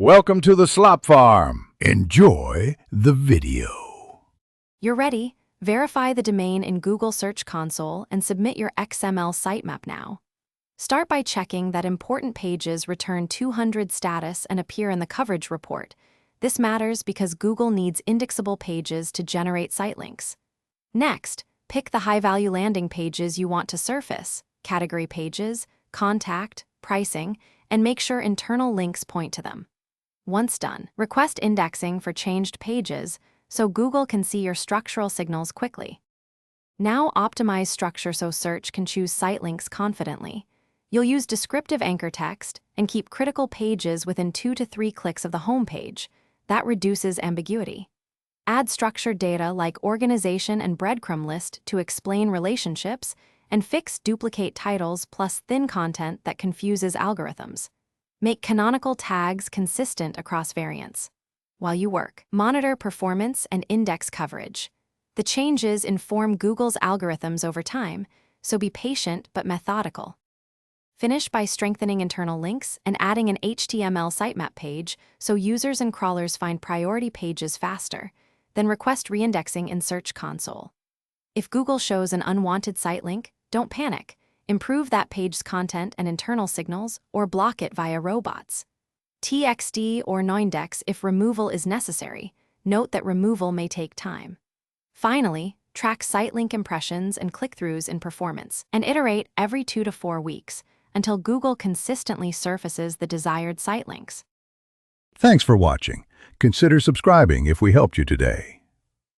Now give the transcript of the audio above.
Welcome to the Slop Farm. Enjoy the video. You're ready. Verify the domain in Google Search Console and submit your XML sitemap now. Start by checking that important pages return 200 status and appear in the coverage report. This matters because Google needs indexable pages to generate site links. Next, pick the high-value landing pages you want to surface, category pages, contact, pricing, and make sure internal links point to them. Once done, request indexing for changed pages so Google can see your structural signals quickly. Now optimize structure so search can choose site links confidently. You'll use descriptive anchor text and keep critical pages within 2 to 3 clicks of the home page. That reduces ambiguity. Add structured data like organization and breadcrumb list to explain relationships, and fix duplicate titles plus thin content that confuses algorithms. Make canonical tags consistent across variants. While you work, monitor performance and index coverage. The changes inform Google's algorithms over time, so be patient but methodical. Finish by strengthening internal links and adding an HTML sitemap page so users and crawlers find priority pages faster. Then request reindexing in Search Console. If Google shows an unwanted site link, don't panic. Improve that page's content and internal signals, or block it via robots. TXT or noindex if removal is necessary. Note that removal may take time. Finally, track site link impressions and click-throughs in performance, and iterate every 2 to 4 weeks until Google consistently surfaces the desired site links. Thanks for watching. Consider subscribing if we helped you today.